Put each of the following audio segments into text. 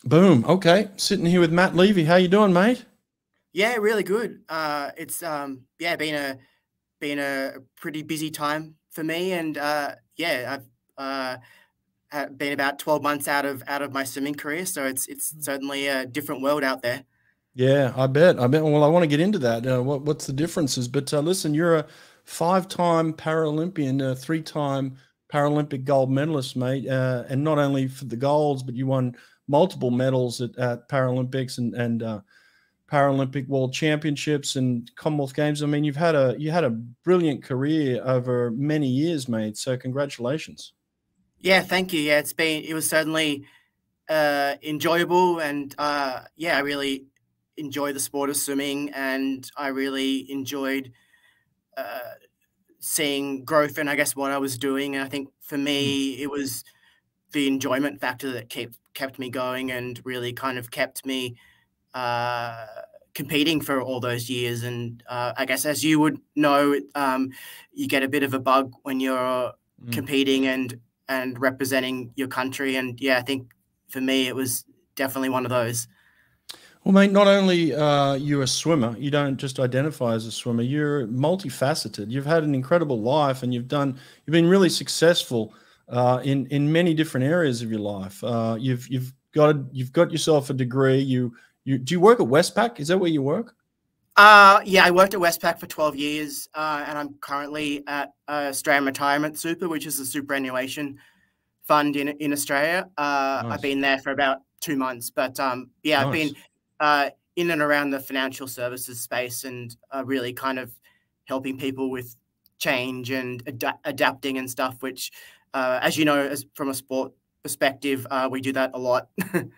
Boom. Okay. Sitting here with Matt Levy. How you doing, mate? Yeah, really good. It's yeah, been a pretty busy time for me, and yeah, I've been about 12 months out of my swimming career, so it's certainly a different world out there. Yeah, I bet. I bet. Well, I want to get into that. What's the differences? But listen, you're a five-time Paralympian, a three-time Paralympic gold medalist, mate. And not only for the golds, but you won multiple medals at Paralympics and Paralympic World Championships and Commonwealth Games. I mean, you had a brilliant career over many years, mate. So congratulations. Yeah, thank you. Yeah, it was certainly enjoyable, and yeah, I really enjoy the sport of swimming, and I really enjoyed uh, seeing growth and I guess what I was doing. And I think for Mm. me, it was the enjoyment factor that kept me going and really kind of kept me uh, competing for all those years. And I guess, as you would know, you get a bit of a bug when you're Mm. competing and representing your country. And yeah, I think for me, it was definitely one of those. Well, mate, not only you a swimmer, you don't just identify as a swimmer, you're multifaceted. You've had an incredible life and you've been really successful in many different areas of your life. You've got yourself a degree. You do you work at Westpac? Is that where you work? Yeah, I worked at Westpac for 12 years, and I'm currently at Australian Retirement Super, which is a superannuation fund in Australia. I've Nice. been there for about 2 months, but yeah, I've Nice. been in and around the financial services space, and really kind of helping people with change and adapting and stuff. Which, as you know, as from a sport perspective, we do that a lot.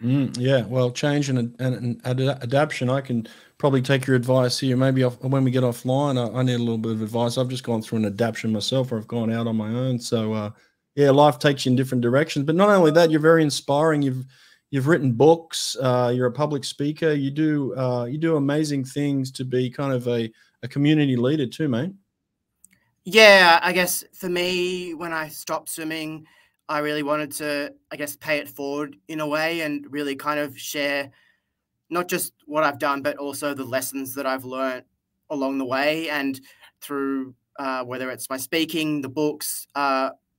Yeah, well, change and adaptation. I can probably take your advice here. Maybe when we get offline, I need a little bit of advice. I've just gone through an adaptation myself, or I've gone out on my own. So, yeah, life takes you in different directions. But not only that, you're very inspiring. You've written books. You're a public speaker. You do amazing things to be kind of a community leader too, mate. Yeah, I guess for me, when I stopped swimming, I really wanted to, I guess, pay it forward in a way and really kind of share not just what I've done, but also the lessons that I've learned along the way and through whether it's my speaking, the books,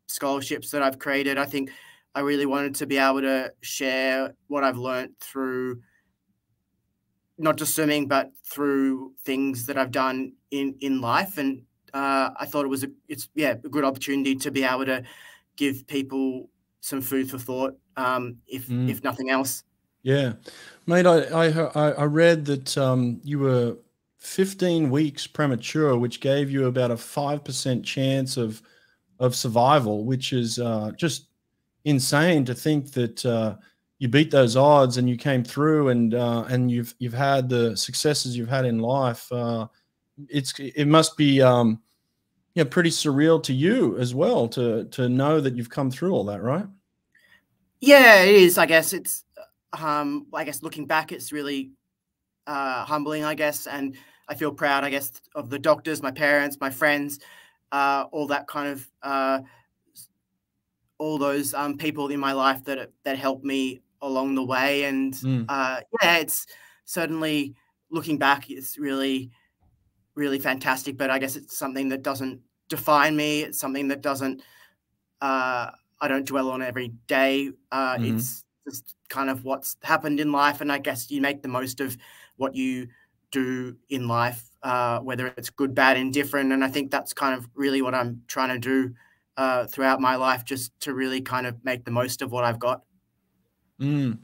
scholarships that I've created. I think I really wanted to be able to share what I've learned through not just swimming, but through things that I've done in life. And I thought it's yeah a good opportunity to be able to give people some food for thought, Mm. if nothing else. Yeah, mate. I read that you were 15 weeks premature, which gave you about a 5% chance of survival, which is just insane to think that you beat those odds and you came through and you've had the successes you've had in life. It must be yeah, pretty surreal to you as well to know that you've come through all that, right? Yeah, it is. I guess looking back, it's really humbling, I guess, and I feel proud, I guess, of the doctors, my parents, my friends, all that kind of all those people in my life that helped me along the way. And Mm. yeah, it's certainly looking back, it's really fantastic. But I guess it's something that doesn't define me. It's something that doesn't I don't dwell on every day. Hmm. It's just kind of what's happened in life, and I guess you make the most of what you do in life, whether it's good, bad, indifferent. And I think that's kind of really what I'm trying to do throughout my life, just to really kind of make the most of what I've got. Mm.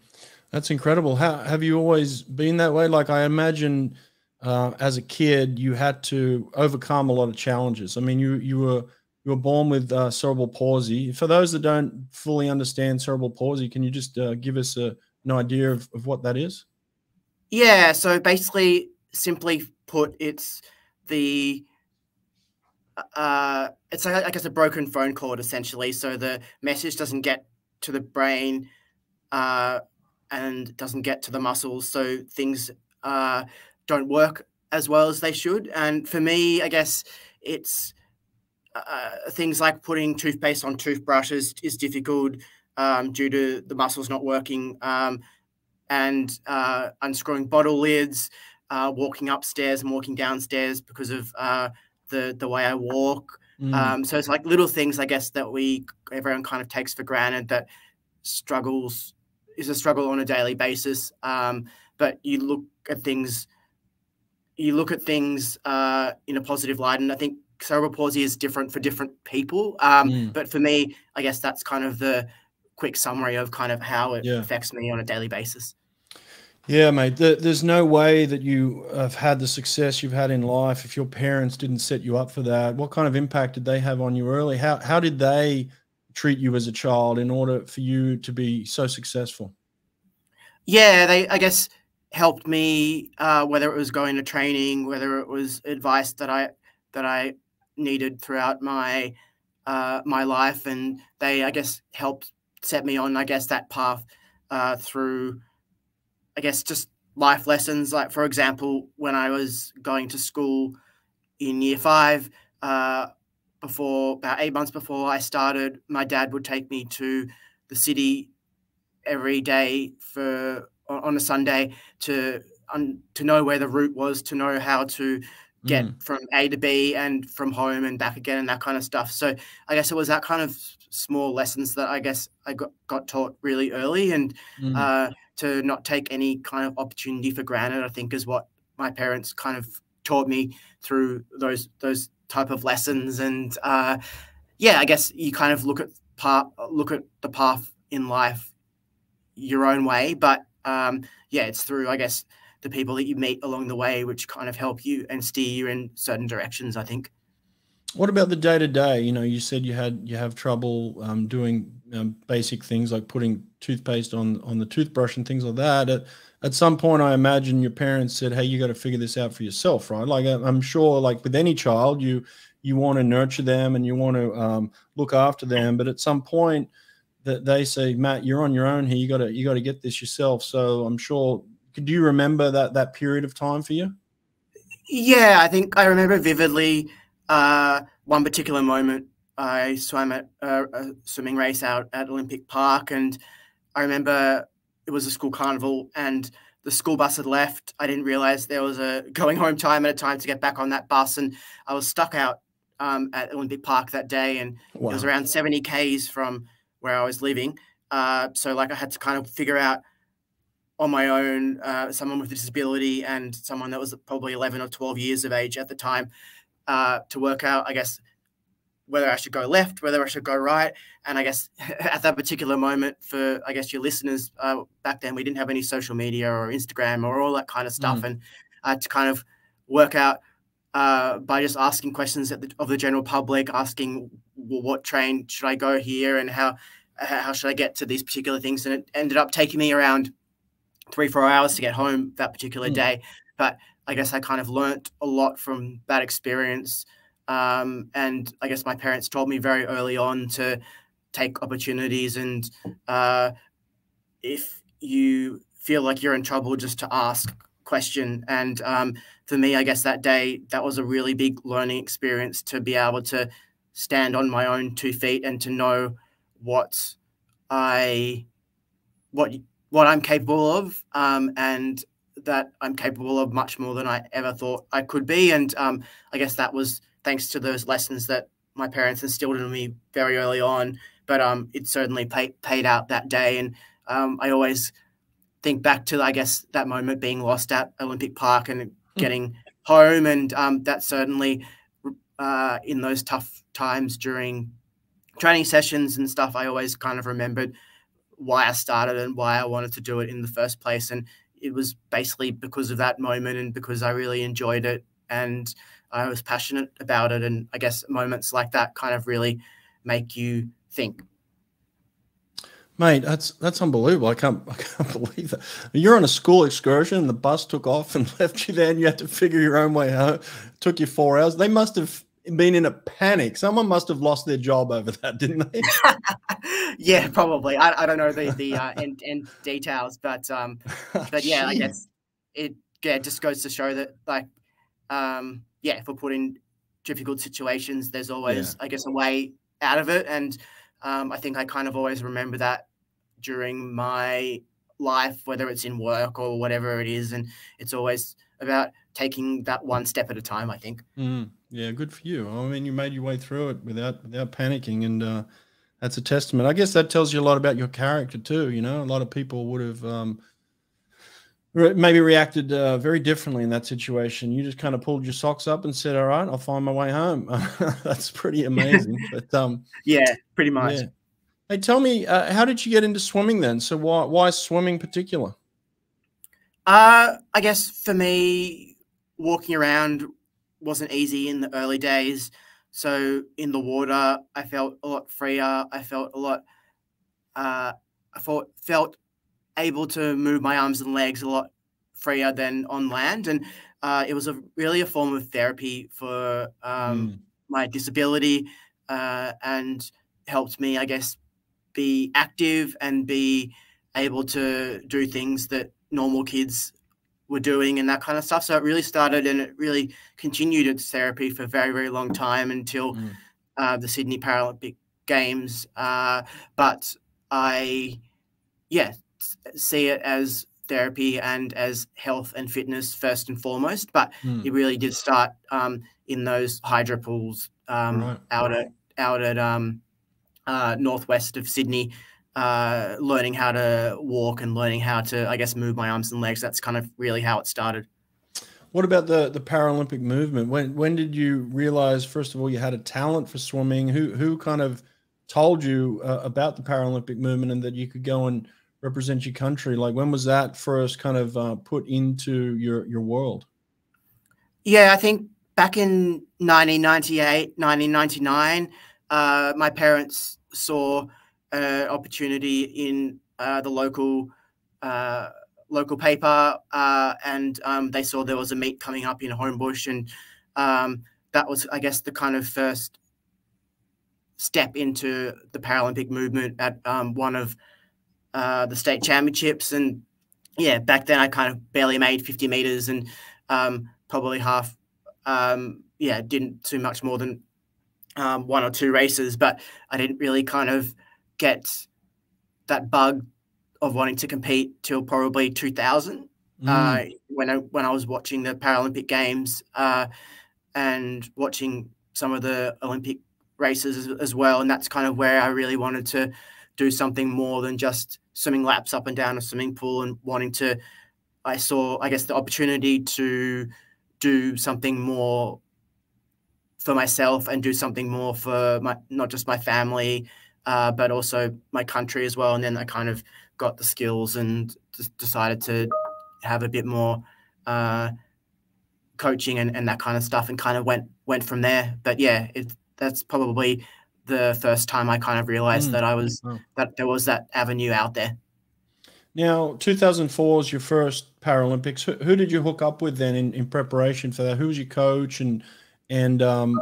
That's incredible. How have you always been that way? Like I imagine, as a kid, you had to overcome a lot of challenges. I mean, you were born with cerebral palsy. For those that don't fully understand cerebral palsy, can you just give us an idea of what that is? Yeah, so basically, simply put, the it's like, I guess, a broken phone cord essentially. So the message doesn't get to the brain uh, and doesn't get to the muscles, so things uh, don't work as well as they should. And for me, I guess it's things like putting toothpaste on toothbrushes is difficult due to the muscles not working. and unscrewing bottle lids, walking upstairs and walking downstairs because of the way I walk. So it's like little things, I guess, that everyone kind of takes for granted, that is a struggle on a daily basis. But you look at things in a positive light, and I think cerebral palsy is different for different people. But for me, I guess that's kind of the quick summary of kind of how it affects me on a daily basis. Yeah, mate. There's no way that you have had the success you've had in life if your parents didn't set you up for that. What kind of impact did they have on you early? How did they treat you as a child in order for you to be so successful? Yeah, they, I guess, helped me, whether it was going to training, whether it was advice that I needed throughout my my life, and they, I guess, helped set me on, I guess, that path through, I guess, just life lessons. Like, for example, when I was going to school in year 5, about 8 months before I started, my dad would take me to the city every day on a Sunday to know where the route was, to know how to get from A to B and from home and back again, and that kind of stuff. So I guess it was that kind of small lessons that I guess I got taught really early, and to not take any kind of opportunity for granted, I think, is what my parents kind of taught me through those type of lessons. And yeah, I guess you kind of look at the path in life your own way, but yeah, it's through, I guess, the people that you meet along the way, which kind of help you and steer you in certain directions, I think. What about the day-to-day? You know, you said you have trouble doing basic things like putting toothpaste on the toothbrush and things like that. At some point, I imagine your parents said, "Hey, you got to figure this out for yourself," right? Like, I'm sure, like with any child, you want to nurture them and you want to look after them, but at some point, that they say, "Matt, you're on your own here. You got to get this yourself." So I'm sure. Do you remember that period of time for you? Yeah, I think I remember vividly one particular moment. I swam at a swimming race out at Olympic Park, and I remember it was a school carnival, and the school bus had left. I didn't realize there was a going home time and a time to get back on that bus, and I was stuck out at Olympic Park that day, and it was around 70 k's from where I was living. So like I had to kind of figure out on my own, someone with a disability and someone that was probably 11 or 12 years of age at the time, to work out, I guess, whether I should go left, whether I should go right. And I guess at that particular moment, for, I guess, your listeners, back then we didn't have any social media or Instagram or all that kind of stuff. And to kind of work out by just asking questions of the general public, asking, well, what train should I go here, and how should I get to these particular things. And it ended up taking me around 3-4 hours to get home that particular day. But I guess I kind of learnt a lot from that experience. And I guess my parents told me very early on to take opportunities, and if you feel like you're in trouble, just to ask, question. And for me, I guess that day, that was a really big learning experience, to be able to stand on my own 2 feet and to know what I'm capable of, and that I'm capable of much more than I ever thought I could be. And I guess that was thanks to those lessons that my parents instilled in me very early on. But it certainly paid out that day. And I always think back to, I guess, that moment being lost at Olympic Park and getting home. And that certainly, in those tough times during training sessions and stuff, I always kind of remembered why I started and why I wanted to do it in the first place. And it was basically because of that moment, and because I really enjoyed it and I was passionate about it. And I guess moments like that kind of really make you think. Mate, that's unbelievable. I can't believe that. You're on a school excursion and the bus took off and left you there, and you had to figure your own way out. It took you 4 hours. They must have been in a panic. Someone must have lost their job over that, didn't they? Yeah, probably. I don't know the end details, but yeah, I guess it just goes to show that, like, yeah, if we're put in difficult situations, there's always, I guess, a way out of it. And I think I kind of always remember that during my life, whether it's in work or whatever it is. And it's always about taking that one step at a time, I think. Yeah, good for you. I mean, you made your way through it without panicking, and that's a testament. I guess that tells you a lot about your character too. You know, a lot of people would have maybe reacted very differently in that situation. You just kind of pulled your socks up and said, "All right, I'll find my way home." That's pretty amazing. But yeah, pretty much. yeah. Hey, tell me, how did you get into swimming then? So why swimming in particular? I guess for me, walking around wasn't easy in the early days. So in the water, I felt a lot freer. I felt a lot. Felt able to move my arms and legs a lot freer than on land, and it was really a form of therapy for my disability, and helped me, I guess, be active and be able to do things that normal kids were doing and that kind of stuff. So it really started and it really continued its therapy for a very, very long time until the Sydney Paralympic Games. But I, see it as therapy and as health and fitness first and foremost. But it really did start in those hydro pools out at northwest of Sydney, learning how to walk and learning how to, I guess, move my arms and legs. That's kind of really how it started. What about the Paralympic movement? When did you realize, first of all, you had a talent for swimming? Who kind of told you about the Paralympic movement and that you could go and represent your country? Like, when was that first kind of put into your world? Yeah, I think back in 1998, 1999, my parents saw an opportunity in the local paper, and they saw there was a meet coming up in Homebush, and that was, I guess, the kind of first step into the Paralympic movement at one of the state championships. And yeah, back then I kind of barely made 50 meters and probably half, didn't do much more than one or two races, but I didn't really kind of get that bug of wanting to compete till probably 2000, when I was watching the Paralympic Games and watching some of the Olympic races as well. And that's kind of where I really wanted to do something more than just swimming laps up and down a swimming pool, and I saw, I guess, the opportunity to do something more for myself and do something more for not just my family, but also my country as well. And then I kind of got the skills and just decided to have a bit more coaching and that kind of stuff, and kind of went from there. But yeah, that's probably the first time I kind of realized that that there was that avenue out there. Now, 2004 was your first Paralympics. Who did you hook up with then in preparation for that? Who was your coach, and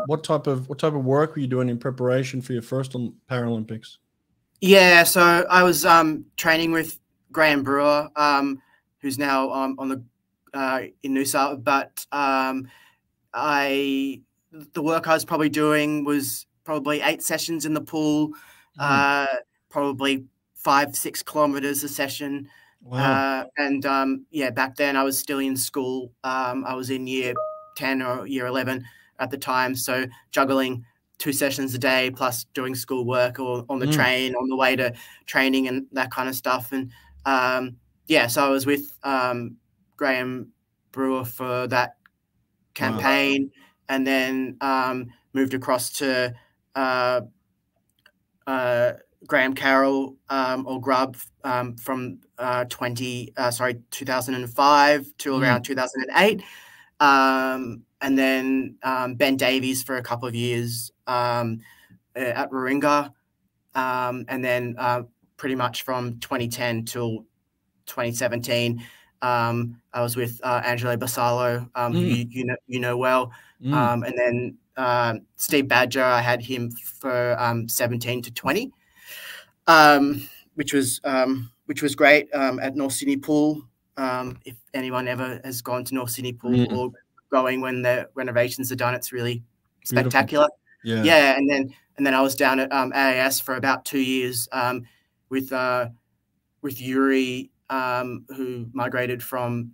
what type of work were you doing in preparation for your first Paralympics? Yeah, so I was training with Graham Brewer, who's now on the in Noosa. But the work I was probably doing was probably 8 sessions in the pool, probably 5-6 kilometers a session. Wow. Back then I was still in school. I was in year 10 or year 11 at the time. So juggling 2 sessions a day plus doing schoolwork or on the train on the way to training and that kind of stuff. And so I was with Graham Brewer for that campaign, and then moved across to Graham Carroll or Grubb from 2005 to around 2008. And then Ben Davies for a couple of years at Warringah. And then pretty much from 2010 till 2017, I was with Angelo Bassalo, who you know well. And then Steve Badger, I had him for 17 to 20, which was great at North Sydney Pool. If anyone ever has gone to North Sydney Pool or going when the renovations are done, it's really spectacular. Beautiful. Yeah. And then I was down at AAS for about 2 years with Yuri who migrated from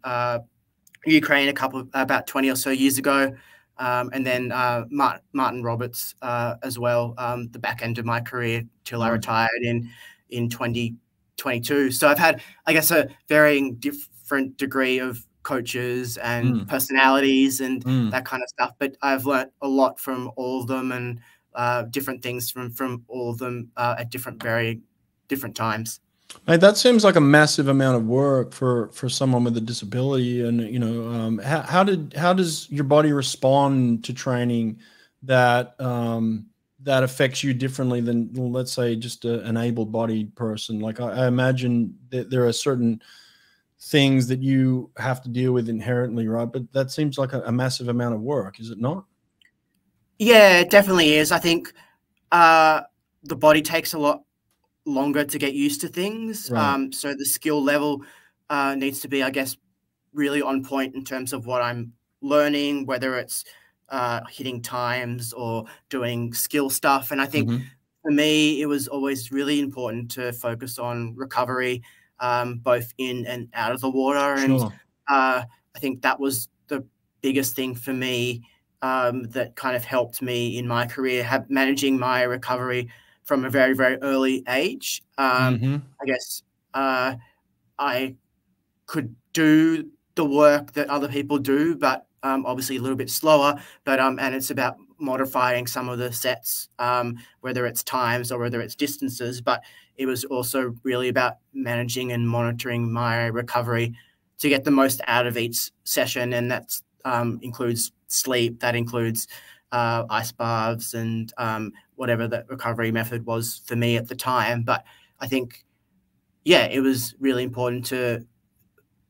Ukraine about 20 or so years ago. And then Martin Roberts as well, the back end of my career till I retired in 2022. So I've had, I guess, a varying different degree of coaches and personalities and that kind of stuff. But I've learnt a lot from all of them, and different things from all of them at very different times. Mate, that seems like a massive amount of work for someone with a disability. And you know, how does your body respond to training that that affects you differently than, let's say, just an able-bodied person? Like I imagine that there are certain things that you have to deal with inherently, right? But that seems like a massive amount of work, is it not? Yeah, it definitely is. I think the body takes a lot longer to get used to things. Right. So the skill level needs to be, I guess, really on point in terms of what I'm learning, whether it's hitting times or doing skill stuff. And I think for me, it was always really important to focus on recovery, both in and out of the water. Sure. And I think that was the biggest thing for me that kind of helped me in my career, managing my recovery from a very, very early age. I guess I could do the work that other people do, but obviously a little bit slower. But and it's about modifying some of the sets, whether it's times or whether it's distances. But it was also really about managing and monitoring my recovery to get the most out of each session, and that includes sleep. That includes ice baths and whatever that recovery method was for me at the time. But I think, yeah, it was really important to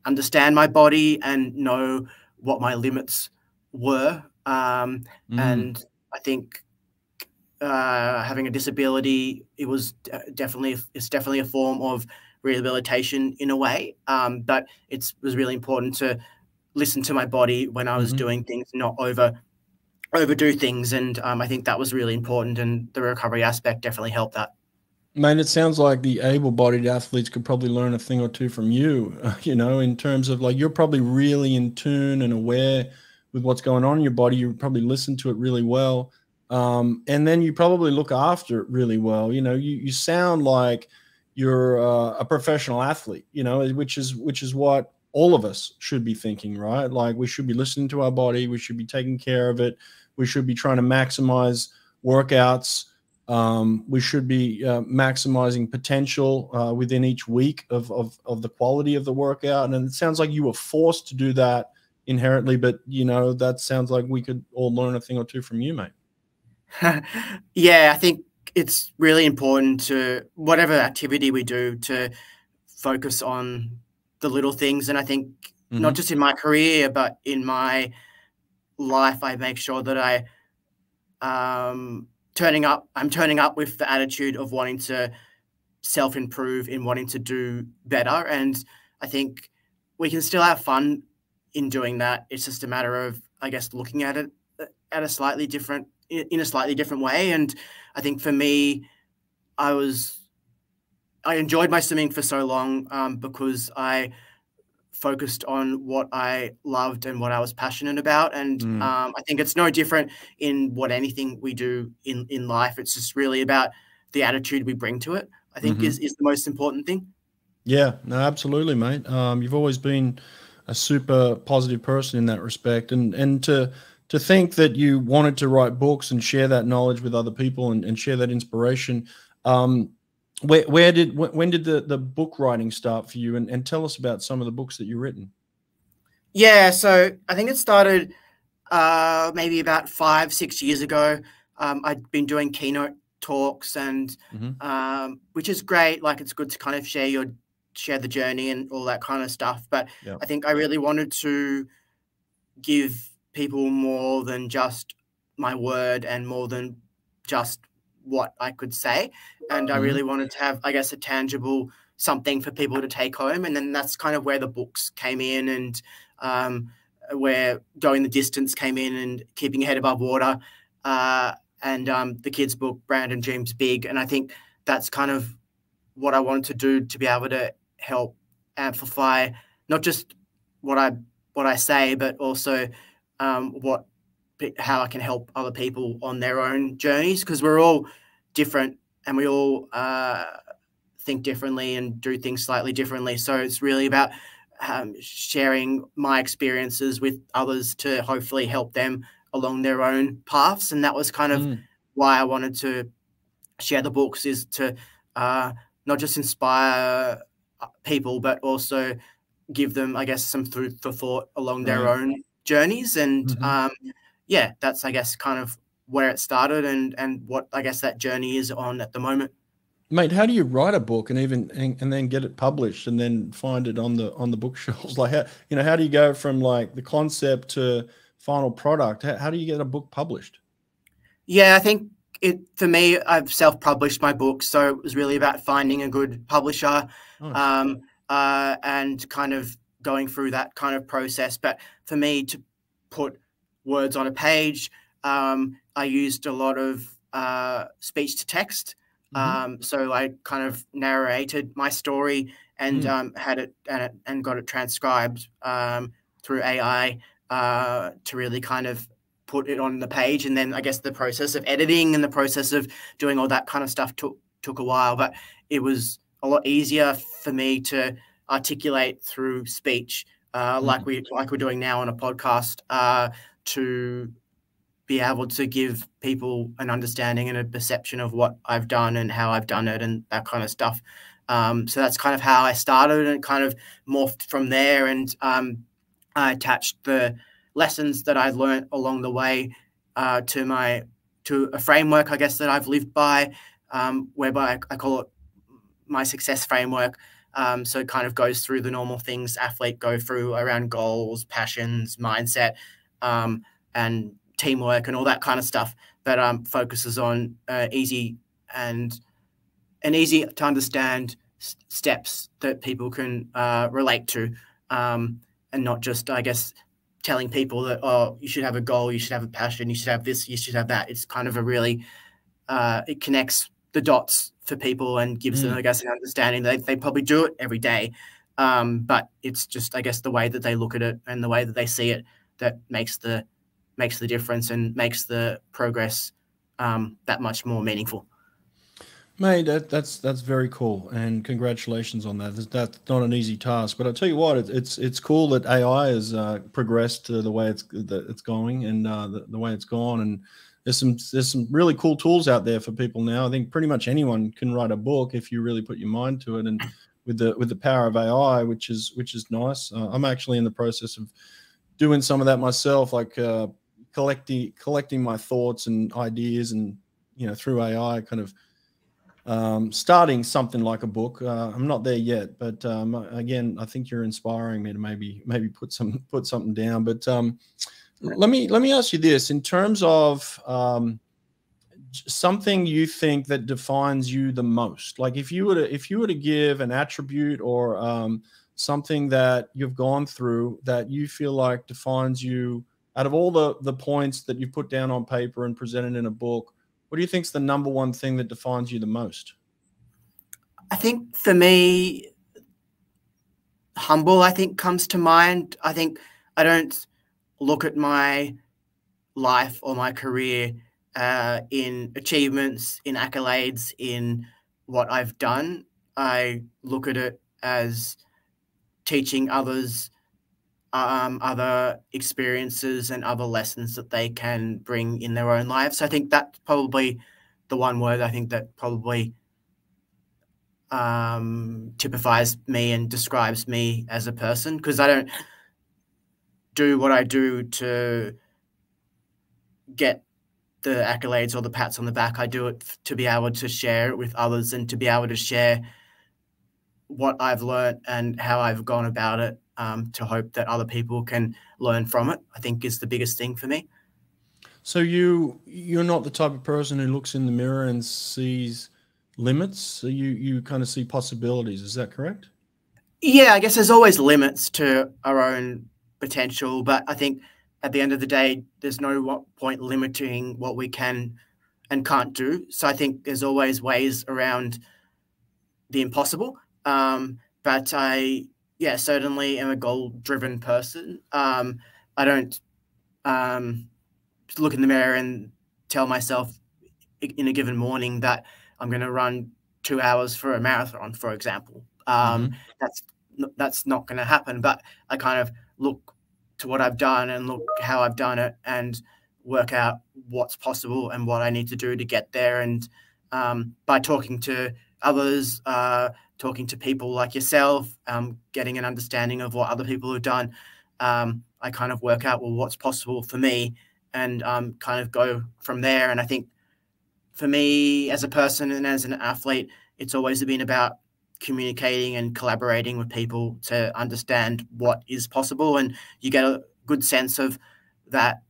understand my body and know what my limits were. And I think having a disability, it's definitely a form of rehabilitation in a way. But it was really important to listen to my body when I was doing things, not overdo things. And I think that was really important, and the recovery aspect definitely helped that. Man, it sounds like the able-bodied athletes could probably learn a thing or two from you, you know, in terms of, like, you're probably really in tune and aware with what's going on in your body. You probably listen to it really well. And then you probably look after it really well. You know, you sound like you're a professional athlete, you know, which is what all of us should be thinking, right? Like, we should be listening to our body. We should be taking care of it. We should be trying to maximize workouts. We should be maximizing potential within each week of the quality of the workout. And it sounds like you were forced to do that inherently, but, you know, that sounds like we could all learn a thing or two from you, mate. Yeah, I think it's really important to, whatever activity we do, to focus on the little things. And I think not just in my career, but in my life, I make sure that I'm turning up with the attitude of wanting to self-improve, in wanting to do better. And I think we can still have fun in doing that. It's just a matter of, I guess, looking at it in a slightly different way. And I think for me, I enjoyed my swimming for so long because I focused on what I loved and what I was passionate about. And I think it's no different in anything we do in life. It's just really about the attitude we bring to it, I think is the most important thing. Yeah, no, absolutely, mate. You've always been a super positive person in that respect. And to think that you wanted to write books and share that knowledge with other people and share that inspiration. When did the book writing start for you? And tell us about some of the books that you've written. Yeah, so I think it started maybe about 5-6 years ago. I'd been doing keynote talks, and which is great. Like, it's good to kind of share the journey and all that kind of stuff. But I think I really wanted to give people more than just my word and more than just what I could say. And I really wanted to have, I guess, a tangible something for people to take home. And then that's kind of where the books came in, and where Going the Distance came in, and Keeping Your Head Above Water, and the kids' book, Brandon Dreams Big. And I think that's kind of what I wanted to do, to be able to help amplify not just what I say, but also how I can help other people on their own journeys, because we're all different and we all think differently and do things slightly differently. So it's really about sharing my experiences with others to hopefully help them along their own paths. And that was kind of why I wanted to share the books, is to not just inspire people, but also give them, I guess, some food for thought along their own journeys. And yeah, that's, I guess, kind of where it started and what, I guess, that journey is on at the moment. Mate, how do you write a book and then get it published and then find it on the bookshelves? Like, how do you go from like the concept to final product? How do you get a book published? Yeah, I think for me, I've self-published my book, so it was really about finding a good publisher. Nice. And kind of going through that kind of process. But for me to put words on a page, I used a lot of speech to text. So I kind of narrated my story and had it and got it transcribed through AI to really kind of put it on the page. And then I guess the process of editing and the process of doing all that kind of stuff took a while, but it was a lot easier for me to articulate through speech, like we're doing now on a podcast, to be able to give people an understanding and a perception of what I've done and how I've done it and that kind of stuff. So that's kind of how I started, and kind of morphed from there. And I attached the lessons that I learned along the way to a framework, I guess, that I've lived by, whereby I call it my success framework. So it kind of goes through the normal things athletes go through around goals, passions, mindset, and teamwork and all that kind of stuff, but focuses on easy to understand steps that people can relate to, and not just, I guess, telling people that, oh, you should have a goal, you should have a passion, you should have this, you should have that. It's kind of a really, it connects the dots for people and gives them, I guess, an understanding that they probably do it every day. But it's just, I guess, the way that they look at it and the way that they see it that makes the difference and makes the progress that much more meaningful. Mate, that's very cool, and congratulations on that. That's not an easy task, but I'll tell you what, it's cool that AI has progressed to the way it's going, and the way it's gone. And there's some really cool tools out there for people now. I think pretty much anyone can write a book if you really put your mind to it, and with the power of AI, which is nice. I'm actually in the process of doing some of that myself, like collecting my thoughts and ideas, and through AI, kind of starting something like a book. I'm not there yet, but again, I think you're inspiring me to maybe put something down. But let me ask you this: in terms of something you think that defines you the most, like if you were to give an attribute or something that you've gone through that you feel like defines you, out of all the points that you put down on paper and presented in a book, what do you think is the number one thing that defines you the most? I think for me, humble, I think, comes to mind. I think I don't look at my life or my career in achievements, in accolades, in what I've done. I look at it as teaching others other experiences and other lessons that they can bring in their own lives. I think that's probably the one word I think that probably typifies me and describes me as a person, because I don't do what I do to get the accolades or the pats on the back. I do it to be able to share it with others and to be able to share what I've learned and how I've gone about it, to hope that other people can learn from it, I think is the biggest thing for me. So you're not the type of person who looks in the mirror and sees limits. So you kind of see possibilities. Is that correct? Yeah, I guess there's always limits to our own potential, but I think at the end of the day, there's no point limiting what we can and can't do. So I think there's always ways around the impossible. But I yeah, certainly am a goal-driven person. I don't look in the mirror and tell myself in a given morning that I'm going to run 2 hours for a marathon, for example. That's that's not going to happen. But I kind of look to what I've done and look how I've done it and work out what's possible and what I need to do to get there. And by talking to others, talking to people like yourself, getting an understanding of what other people have done, I kind of work out, well, what's possible for me, and kind of go from there. And I think for me as a person and as an athlete, it's always been about communicating and collaborating with people to understand what is possible. And you get a good sense of that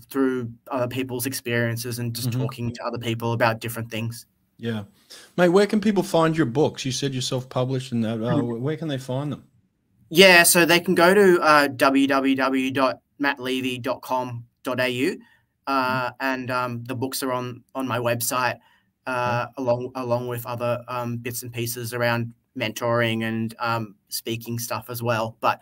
through other people's experiences and just talking to other people about different things. Yeah. Mate, where can people find your books? You said you're self-published and that. Where can they find them? Yeah, so they can go to www.mattlevy.com.au, and the books are on my website, along with other bits and pieces around mentoring and speaking stuff as well. But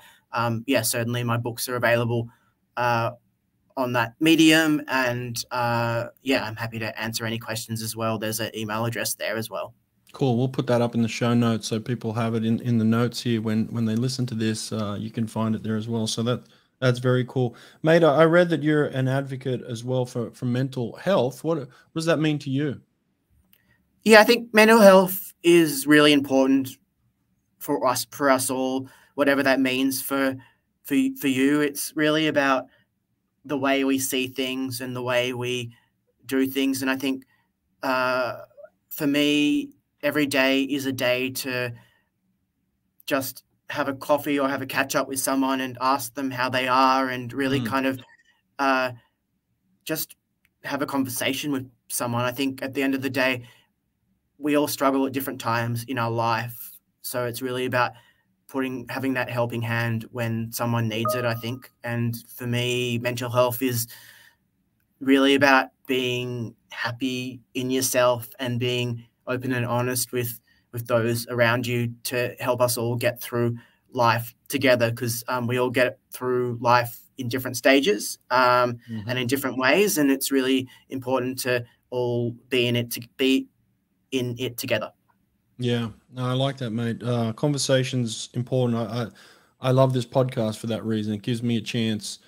yeah, certainly my books are available on that medium, and yeah, I'm happy to answer any questions as well. There's an email address there as well. Cool. We'll put that up in the show notes so people have it in the notes here when they listen to this. You can find it there as well. So that's very cool. Mate, I read that you're an advocate as well for mental health. What does that mean to you? Yeah, I think mental health is really important for us all, whatever that means for you. It's really about the way we see things and the way we do things. And I think for me, every day is a day to just have a coffee or have a catch up with someone and ask them how they are, and really kind of just have a conversation with someone. I think at the end of the day, we all struggle at different times in our life. So it's really about having that helping hand when someone needs it, I think. And for me, mental health is really about being happy in yourself and being open and honest with those around you to help us all get through life together, because we all get through life in different stages and in different ways, and it's really important to all be in it together. Yeah, no, I like that, mate. Conversation's important. I love this podcast for that reason. It gives me a chance.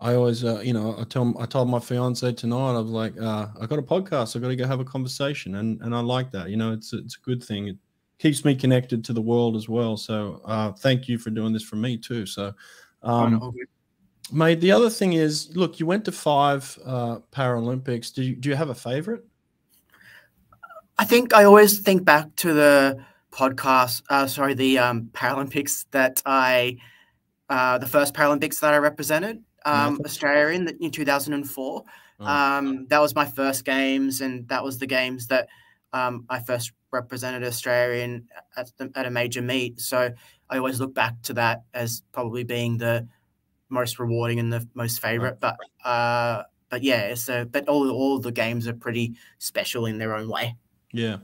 I always, you know, I told my fiance tonight, I was like, I got a podcast. I got to go have a conversation, and I like that. You know, it's a good thing. It keeps me connected to the world as well. So thank you for doing this for me too. So, mate, the other thing is, look, you went to 5 Paralympics. Do you have a favorite? I think I always think back to the podcast, the Paralympics that the first Paralympics that I represented Australia in 2004. That was my first games, and that was the games that I first represented Australia in at a major meet. So I always look back to that as probably being the most rewarding and the most favorite. But yeah, but all the games are pretty special in their own way. Yeah.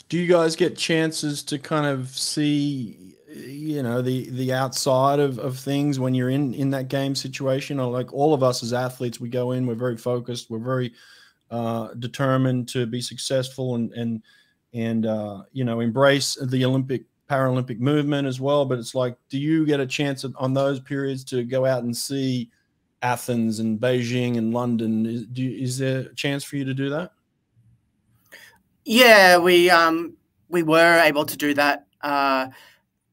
Do you guys get chances to kind of see, you know, the outside of things when you're in that game situation? Or like all of us as athletes, we go in, we're very focused, we're very determined to be successful and you know, embrace the Paralympic movement as well. But it's like, do you get a chance on those periods to go out and see Athens and Beijing and London? Is there a chance for you to do that? Yeah, we were able to do that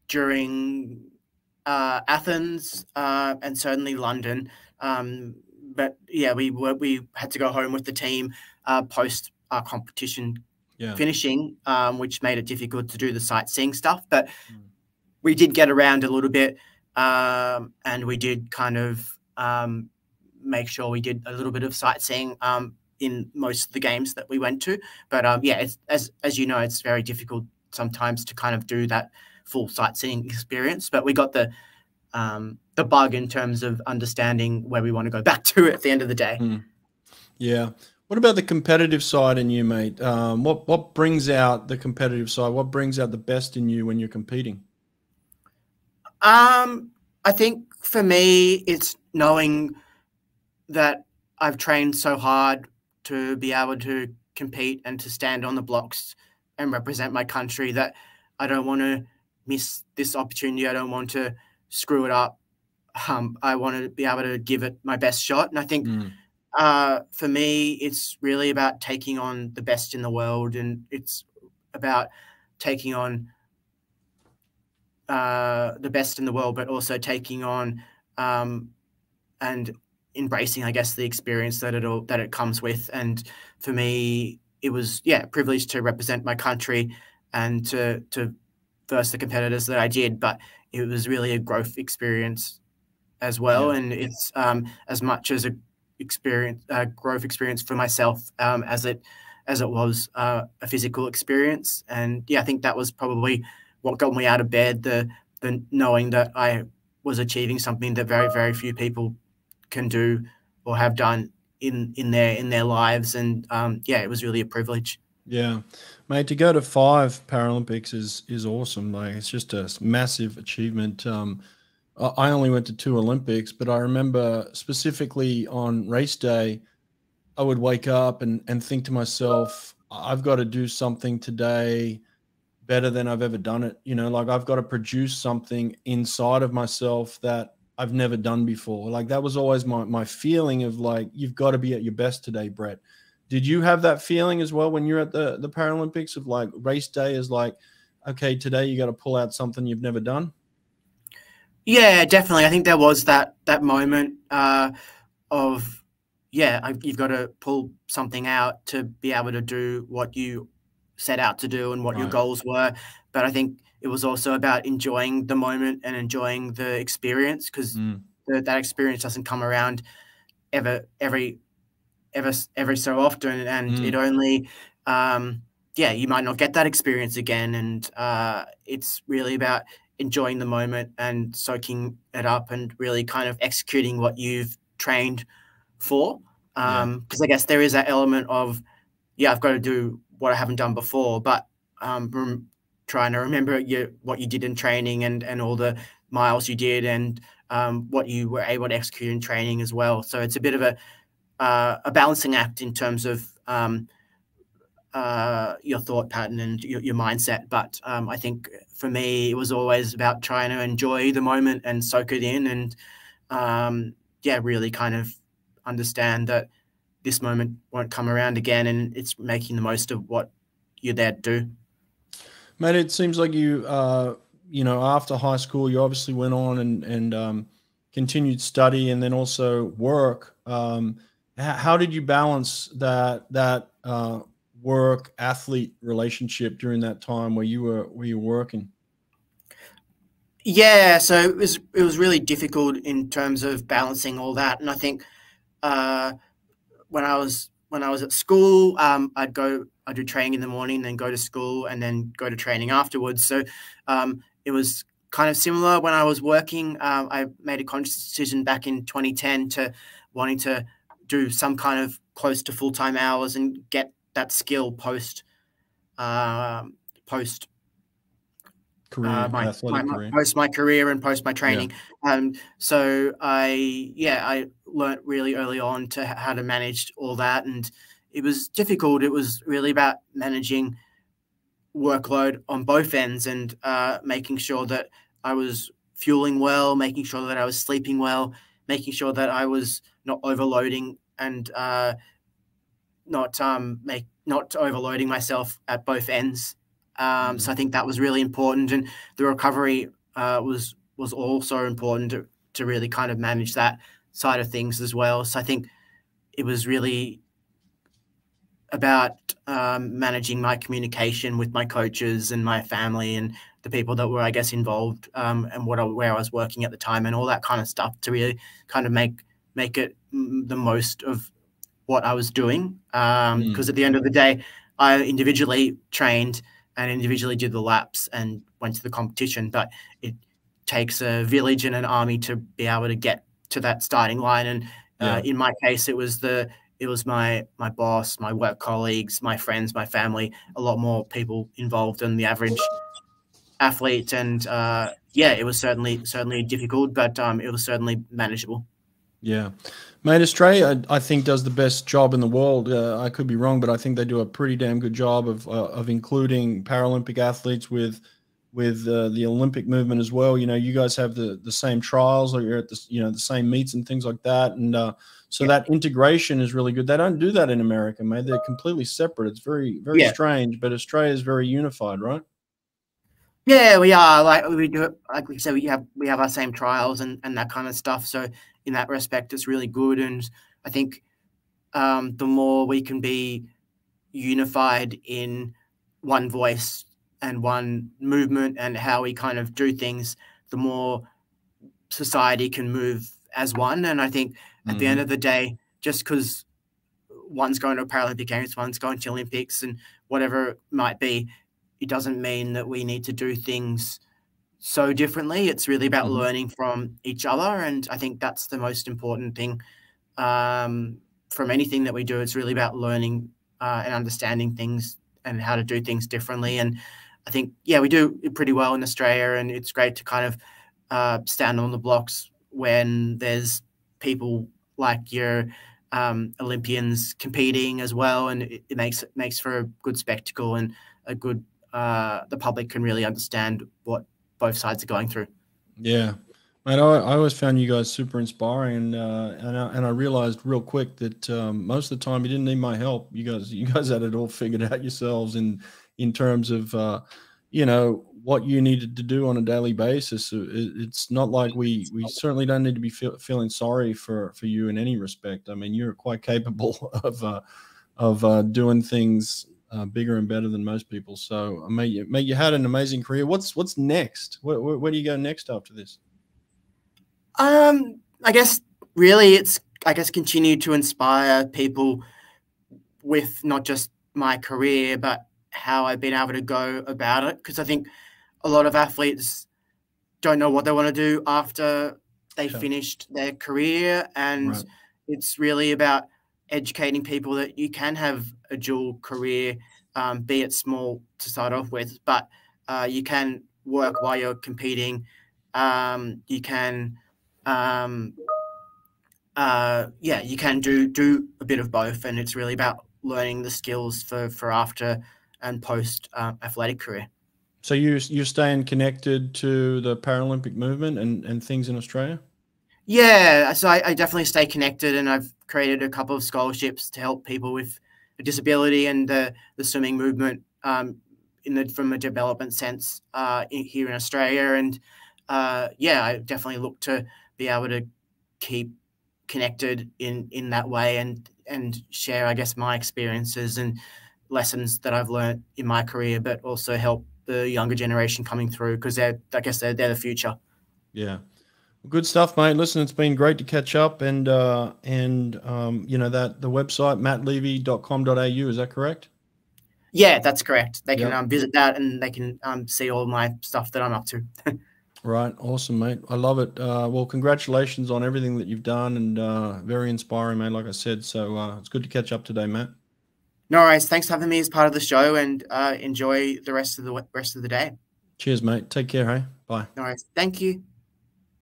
during Athens and certainly London. But yeah, we had to go home with the team post our competition finishing, which made it difficult to do the sightseeing stuff. But we did get around a little bit, and we did kind of make sure we did a little bit of sightseeing in most of the games that we went to. But yeah, as you know, it's very difficult sometimes to kind of do that full sightseeing experience. But we got the bug in terms of understanding where we want to go back to at the end of the day. Yeah. What about the competitive side in you, mate? What brings out the competitive side? What brings out the best in you when you're competing? I think for me, it's knowing that I've trained so hard to be able to compete and to stand on the blocks and represent my country that I don't want to miss this opportunity. I don't want to screw it up. I want to be able to give it my best shot. And I think for me, it's really about taking on the best in the world, and it's about taking on the best in the world, but also taking on and embracing, I guess, the experience that it comes with. And for me, it was a privilege to represent my country and to verse the competitors that I did. But it was really a growth experience as well, and it's as much as a growth experience for myself as it was a physical experience. And I think that was probably what got me out of bed, the knowing that I was achieving something that very, very few people can do or have done in their lives. And it was really a privilege. Yeah, mate, to go to 5 Paralympics is awesome. Like, it's just a massive achievement. I only went to 2 Olympics, but I remember specifically on race day, I would wake up and think to myself, I've got to do something today better than I've ever done it. You know, like, I've got to produce something inside of myself that I've never done before. Like, that was always my feeling of, like, you've got to be at your best today, Brett. Did you have that feeling as well when you're at the Paralympics of, like, race day is like, okay, today you got to pull out something you've never done? Yeah, definitely. I think there was that moment of, you've got to pull something out to be able to do what you set out to do and what your goals were. But I think it was also about enjoying the moment and enjoying the experience, because that experience doesn't come around every so often, and it only you might not get that experience again. And it's really about enjoying the moment and soaking it up and really kind of executing what you've trained for. Because I guess there is that element of, I've got to do what I haven't done before, but trying to remember what you did in training and all the miles you did and what you were able to execute in training as well. So it's a bit of a balancing act in terms of your thought pattern and your mindset. But I think for me, it was always about trying to enjoy the moment and soak it in, and really kind of understand that this moment won't come around again, and it's making the most of what you're there to do. Mate, it seems like you, after high school, you obviously went on and continued study and then also work. How did you balance that work athlete relationship during that time where you were working? Yeah, so it was really difficult in terms of balancing all that, and I think when I was at school, I'd do training in the morning, then go to school, and then go to training afterwards. So it was kind of similar when I was working. I made a conscious decision back in 2010 to wanting to do some kind of close to full-time hours and get that skill post career, post my career and post my training. So I learned really early on to how to manage all that, and it was difficult. It was really about managing workload on both ends and making sure that I was fueling well, making sure that I was sleeping well, making sure that I was not overloading and not overloading myself at both ends. So I think that was really important, and the recovery was also important to really kind of manage that side of things as well. So I think it was really about managing my communication with my coaches and my family and the people that were, I guess, involved and where I was working at the time and all that kind of stuff to really kind of make it the most of what I was doing. Because at the end of the day, I individually trained and individually did the laps and went to the competition, but it takes a village and an army to be able to get to that starting line. And in my case, it was my boss, my work colleagues, my friends, my family, a lot more people involved than the average athletes, and yeah, it was certainly difficult, but it was certainly manageable. Yeah. Mate, Australia, I think, does the best job in the world. I could be wrong, but I think they do a pretty damn good job of including Paralympic athletes with the Olympic movement as well. You know, you guys have the same trials, or you're at the the same meets and things like that, and so that integration is really good. They don't do that in America, mate. They're completely separate. It's very strange, but Australia is very unified, right? Yeah, we are. Like, we do it, like we said, we have our same trials and that kind of stuff. So in that respect, it's really good. And I think the more we can be unified in one voice and one movement and how we kind of do things, the more society can move as one. And I think at the end of the day, just because one's going to Paralympic Games, one's going to Olympics, and whatever it might be, it doesn't mean that we need to do things so differently. It's really about learning from each other, and I think that's the most important thing from anything that we do. It's really about learning and understanding things and how to do things differently. And I think, yeah, we do it pretty well in Australia, and it's great to kind of stand on the blocks when there's people like your Olympians competing as well, and it makes for a good spectacle and a good the public can really understand what both sides are going through. Yeah, mate, I always found you guys super inspiring, and I realized real quick that most of the time you didn't need my help. You guys had it all figured out yourselves in terms of what you needed to do on a daily basis. It's not like we certainly don't need to be feeling sorry for you in any respect. I mean, you're quite capable of doing things bigger and better than most people. So, mate, you had an amazing career. What's next? Where do you go next after this? I guess really it's continue to inspire people with not just my career, but how I've been able to go about it. Because I think a lot of athletes don't know what they want to do after they finished their career, and it's really about educating people that you can have a dual career, be it small to start off with, but you can work while you're competing. You can, you can do a bit of both, and it's really about learning the skills for after and post athletic career. So you're staying connected to the Paralympic movement and things in Australia? Yeah, so I definitely stay connected, and I've created a couple of scholarships to help people with a disability and the swimming movement from a development sense here in Australia. And I definitely look to be able to keep connected in that way and share, I guess, my experiences and lessons that I've learned in my career, but also help the younger generation coming through, because they're the future. Yeah. Good stuff, mate. Listen, it's been great to catch up, and that the website mattlevy.com.au, is that correct? Yeah, that's correct. They can visit that, and they can see all my stuff that I'm up to. Right. Awesome, mate. I love it. Well, congratulations on everything that you've done, and very inspiring, mate, like I said. So it's good to catch up today, Matt. No worries. Thanks for having me as part of the show, and enjoy the rest of the day. Cheers, mate. Take care, hey? Bye. No worries. Thank you.